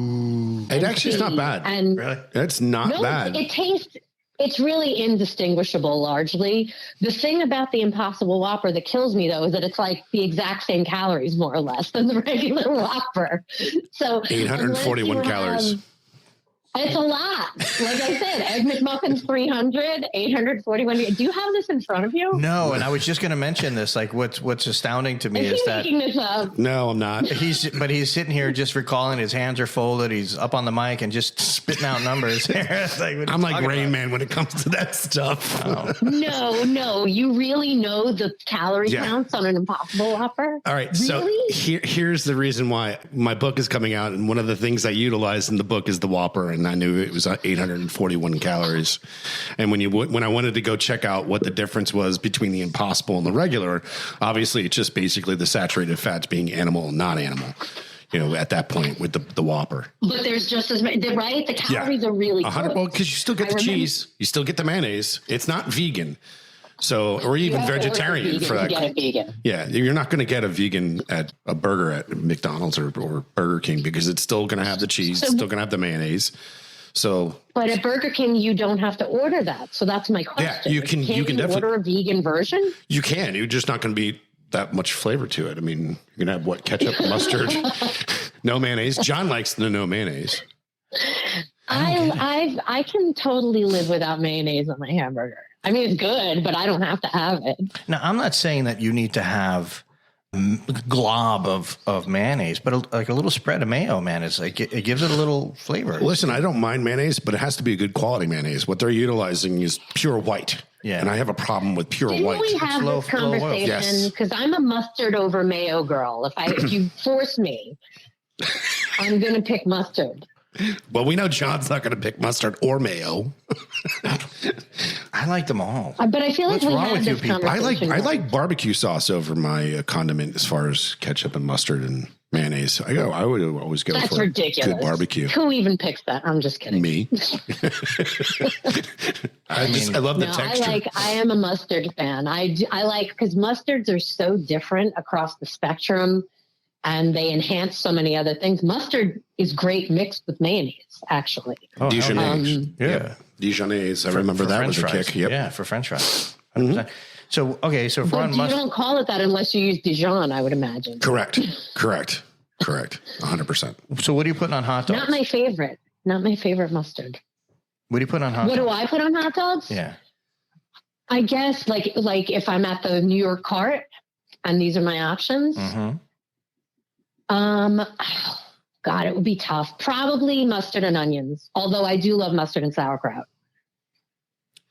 It actually is not bad. And really? It's not bad. It tastes. It's really indistinguishable largely. The thing about the Impossible Whopper that kills me, though, is that it's like the exact same calories, more or less, than the regular Whopper. So 841 calories. It's a lot. Like I said, Egg McMuffin's 300, 841. Do you have this in front of you? No, and I was just going to mention this. Like, what's astounding to me is that making this up? No, I'm not. He's sitting here just recalling. His hands are folded. He's up on the mic and just spitting out numbers. I'm like Rain Man when it comes to that stuff. Oh. No, you really know the calorie counts on an Impossible Whopper? All right, really? so here's the reason why my book is coming out, and one of the things I utilize in the book is the Whopper. And I knew it was 841 calories. And when I wanted to go check out what the difference was between the Impossible and the regular, obviously it's just basically the saturated fats being animal and not animal. You know, at that point with the Whopper. But there's just as many, right? The calories are really 100. Well, because you still get the cheese, you still get the mayonnaise. It's not vegan. So, or even vegetarian for that. Get a vegan. Yeah, you're not going to get a vegan at a burger at McDonald's or Burger King because it's still going to have the cheese, it's still going to have the mayonnaise. So, but at Burger King, you don't have to order that. So that's my question. Yeah, you can definitely order a vegan version. You can. You're just not going to be that much flavor to it. I mean, you're going to have ketchup, mustard, no mayonnaise. John likes the no mayonnaise. I can totally live without mayonnaise on my hamburger. I mean, it's good, but I don't have to have it. Now, I'm not saying that you need to have a glob of mayonnaise, but like a little spread of mayo, man, it's like it gives it a little flavor. Listen, I don't mind mayonnaise, but it has to be a good quality mayonnaise. What they're utilizing is pure white. Yeah. And I have a problem with pure white. We have this conversation because I'm a mustard over mayo girl. If you force me, I'm going to pick mustard. Well, we know John's not going to pick mustard or mayo. I like them all. But I feel like what's wrong with you people? I like barbecue sauce over my condiment as far as ketchup and mustard and mayonnaise. I would always go That's for ridiculous. Good barbecue. Who even picks that? I'm just kidding. Me. I love the texture. I am a mustard fan. I like because mustards are so different across the spectrum. And they enhance so many other things. Mustard is great mixed with mayonnaise, actually. Oh, Dijonnaise. Dijonnaise. I remember that was a kick. Yep. Yeah, for French fries. 100%. So, okay. So, but you don't call it that unless you use Dijon, I would imagine. Correct. 100%. So, what are you putting on hot dogs? Not my favorite mustard. What do you put on hot dogs? What do I put on hot dogs? Yeah. I guess like if I'm at the New York cart and these are my options. Mm-hmm. God, it would be tough. Probably mustard and onions. Although I do love mustard and sauerkraut.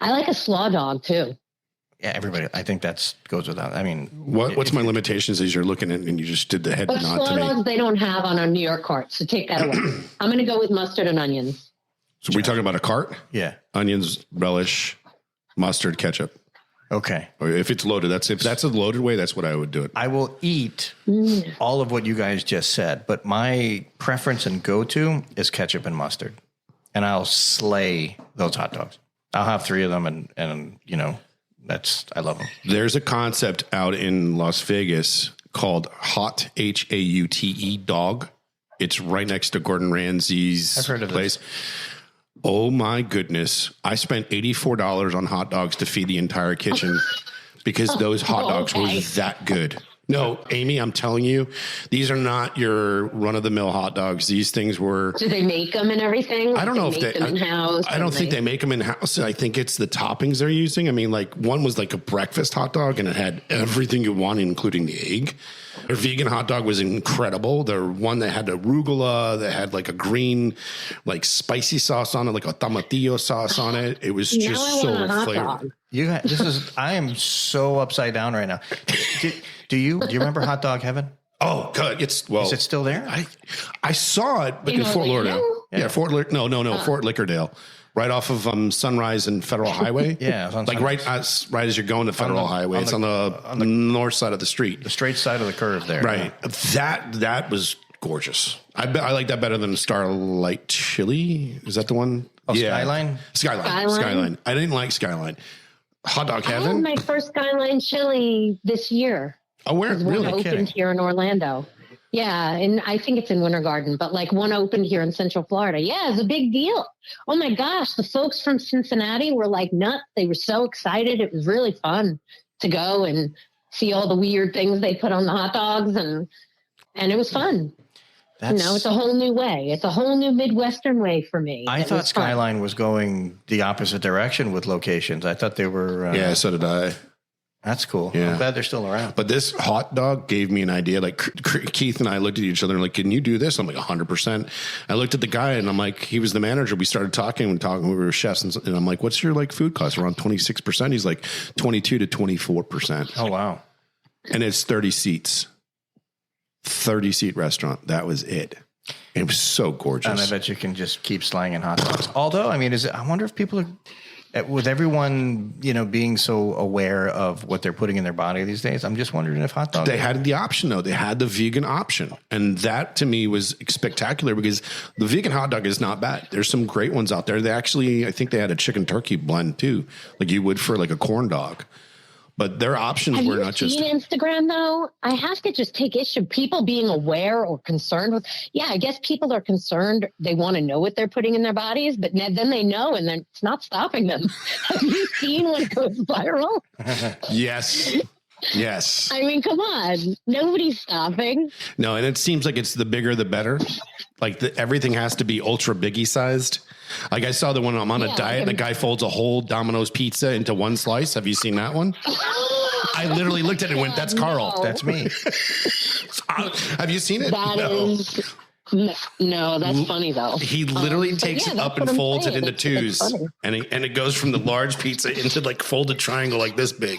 I like a slaw dog too. Yeah, everybody. I think that goes without. I mean, what's my limitations as you're looking at and you just did the head nod to me? Slaw dogs they don't have on our New York cart, so take that away. I'm going to go with mustard and onions. So we're talking about a cart? Yeah. Onions, relish, mustard, ketchup. Okay. Or if it's loaded, if that's a loaded way, that's what I would do it. I will eat all of what you guys just said, but my preference and go-to is ketchup and mustard. and I'll slay those hot dogs. I'll have 3 of them, and you know, I love them. There's a concept out in Las Vegas called Hot, Haute dog. It's right next to Gordon Ramsay's I've heard of place. This. Oh my goodness. I spent $84 on hot dogs to feed the entire kitchen because those hot dogs were that good. No, Amy, I'm telling you, these are not your run-of-the-mill hot dogs. These things were... Do they make them and everything? I don't know if they make them in-house. I don't think they make them in-house. I think it's the toppings they're using. I mean, like, one was like a breakfast hot dog, and it had everything you want, including the egg. Their vegan hot dog was incredible. The one that had arugula, that had like a green, like spicy sauce on it, like a tomatillo sauce on it. It was just so flavored. I am so upside down right now. Do you remember Hot Dog Heaven? Oh, God. Is it still there? I saw it, but in Fort Lauderdale. Yeah, Fort Lickerdale. Right off of Sunrise and Federal Highway. Yeah. Like right as you're going to Federal Highway. It's on the north side of the street. The straight side of the curve there. Right. Yeah. That was gorgeous. I like that better than Starlight Chili. Is that the one? Oh, yeah. Skyline. I didn't like Skyline. Hot Dog Heaven? I had my first Skyline chili this year. Oh, where? Really? One opened here in Orlando. Yeah, and I think it's in Winter Garden, but like one opened here in Central Florida. Yeah, it's a big deal. Oh my gosh, the folks from Cincinnati were like nuts. They were so excited. It was really fun to go and see all the weird things they put on the hot dogs, and it was fun. It's a whole new way. It's a whole new Midwestern way for me. I thought Skyline was going the opposite direction with locations. I thought they were. Yeah, so did I. That's cool. Yeah. I'm glad they're still around. But this hot dog gave me an idea. Like Keith and I looked at each other and like, can you do this? I'm like 100%. I looked at the guy and I'm like, he was the manager. We started talking. We were chefs. And I'm like, what's your like food cost? Around 26%. He's like 22 to 24%. Oh, wow. And it's 30 seats. 30-seat restaurant. That was it. It was so gorgeous. And I bet you can just keep slanging hot dogs. Although, I mean, I wonder if people are, with everyone, being so aware of what they're putting in their body these days, I'm just wondering if hot dogs. They had the option, though. They had the vegan option. And that, to me, was spectacular because the vegan hot dog is not bad. There's some great ones out there. I think they had a chicken turkey blend, too, like you would for like a corn dog. But their options were not just... Have you seen Instagram, though? I have to just take issue. People being aware or concerned with... Yeah, I guess people are concerned. They want to know what they're putting in their bodies, but then they know, and then it's not stopping them. Have you seen when it goes viral? Yes. Yes. I mean, come on. Nobody's stopping. No, and it seems like it's the bigger, the better. Like everything has to be ultra biggie sized. Like I saw the one I'm on a diet and the guy folds a whole Domino's pizza into one slice. Have you seen that one? I literally looked at it and went, that's Carl. No. That's me. Have you seen it? No, that's funny though. He literally takes it up and folds it into twos. And it goes from the large pizza into like folded triangle like this big.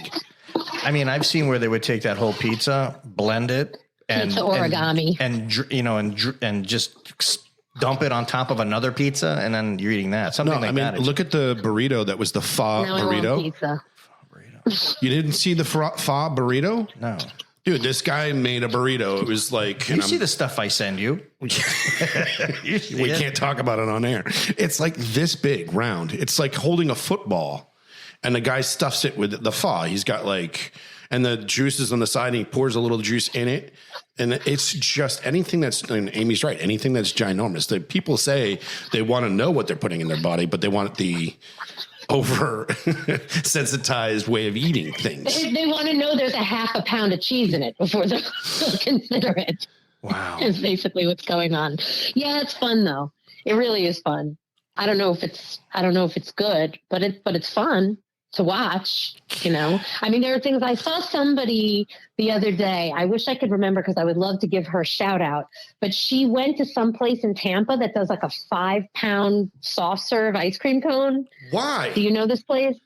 I mean, I've seen where they would take that whole pizza, blend it, and pizza origami, and just dump it on top of another pizza, and then you're eating that. That. Look at the burrito. That was the pho burrito. Pizza. You didn't see the pho burrito? No. Dude, this guy made a burrito. It was like... You see the stuff I send you. We can't talk about it on air. It's like this big, round. It's like holding a football. And the guy stuffs it with the pho. He's got and the juice is on the side, and he pours a little juice in it. And it's just anything and Amy's right, anything that's ginormous. The people say they want to know what they're putting in their body, but they want the over sensitized way of eating things. They want to know there's a half a pound of cheese in it before they'll consider it. Wow. Is basically what's going on. Yeah, it's fun though. It really is fun. I don't know if it's good, but it's fun to watch, I mean, there are things. I saw somebody the other day. I wish I could remember because I would love to give her a shout out, but she went to some place in Tampa that does like a 5-pound soft serve ice cream cone. Why? Do you know this place?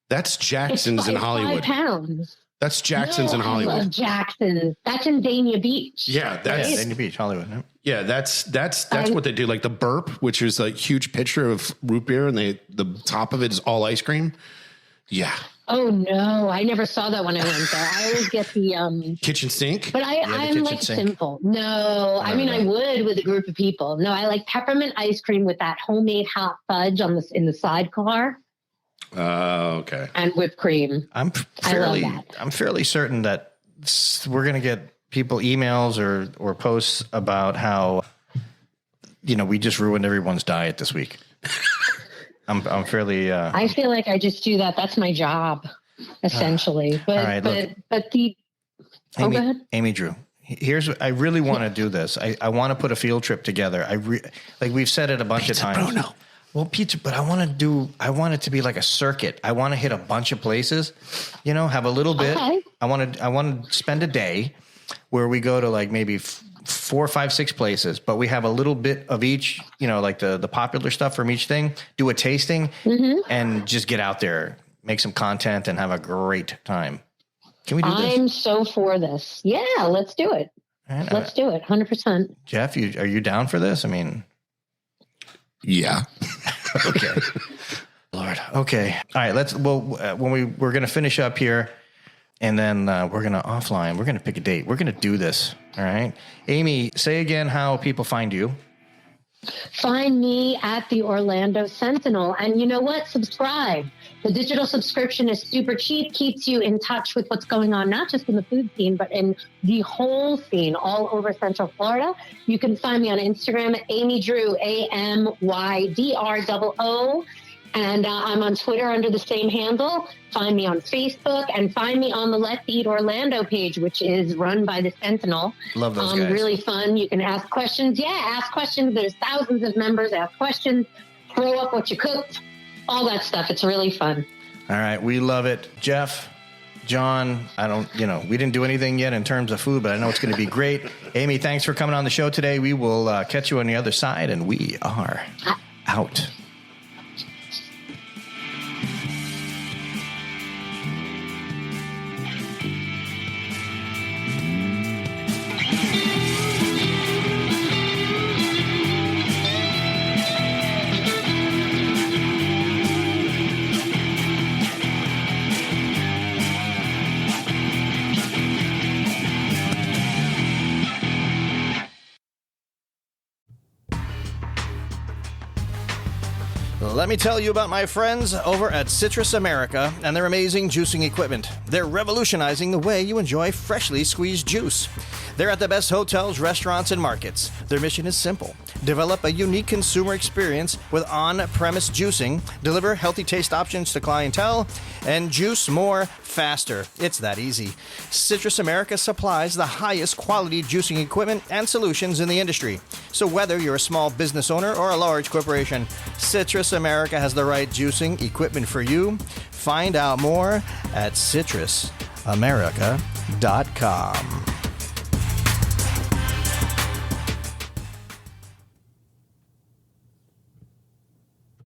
That's Jackson's in Hollywood. 5 pounds. That's Jackson's in Hollywood. I love Jackson's. That's in Dania Beach. Yeah, that's Dania Beach, Hollywood. Yeah, that's what they do. Like the burp, which is like huge pitcher of root beer, and the top of it is all ice cream. Yeah. Oh no, I never saw that when I went there. I always get the kitchen sink. But I'm like sink? simple. No, I mean I would with a group of people. No, I like peppermint ice cream with that homemade hot fudge in the sidecar. Okay. And whipped cream. I'm fairly certain that we're going to get people emails or posts about how, we just ruined everyone's diet this week. I'm fairly. I feel like I just do that. That's my job, essentially. But all right, but the. Go ahead. Amy Drew. I really want to do this. I want to put a field trip together. Like we've said it a bunch of times. Bruno. Well, pizza, but I want it to be like a circuit. I want to hit a bunch of places, have a little bit. Okay. I want to spend a day where we go to like maybe 4, 5, 6 places, but we have a little bit of each, like the popular stuff from each thing, do a tasting and just get out there, make some content and have a great time. Can we do this? I'm so for this. Yeah, let's do it. Right, let's do it. 100%. Jeff, are you down for this? I mean, yeah. Okay. Lord. Okay. All right. When we're going to finish up here and then we're going to offline, we're going to pick a date. We're going to do this. All right. Amy, say again how people find you. Find me at the Orlando Sentinel. And you know what? Subscribe. The digital subscription is super cheap, keeps you in touch with what's going on, not just in the food scene, but in the whole scene all over Central Florida. You can find me on Instagram at Amy Drew, AMYDROO. And I'm on Twitter under the same handle. Find me on Facebook and find me on the Let's Eat Orlando page, which is run by the Sentinel. Love those guys. Really fun. You can ask questions. Yeah, ask questions. There's thousands of members. Ask questions. Throw up what you cooked. All that stuff. It's really fun. All right. We love it. Jeff, John, we didn't do anything yet in terms of food, but I know it's going to be great. Amy, thanks for coming on the show today. We will catch you on the other side, and we are out. Let me tell you about my friends over at Citrus America and their amazing juicing equipment. They're revolutionizing the way you enjoy freshly squeezed juice. They're at the best hotels, restaurants, and markets. Their mission is simple. Develop a unique consumer experience with on-premise juicing, deliver healthy taste options to clientele, and juice more faster. It's that easy. Citrus America supplies the highest quality juicing equipment and solutions in the industry. So whether you're a small business owner or a large corporation, Citrus America has the right juicing equipment for you. Find out more at citrusamerica.com.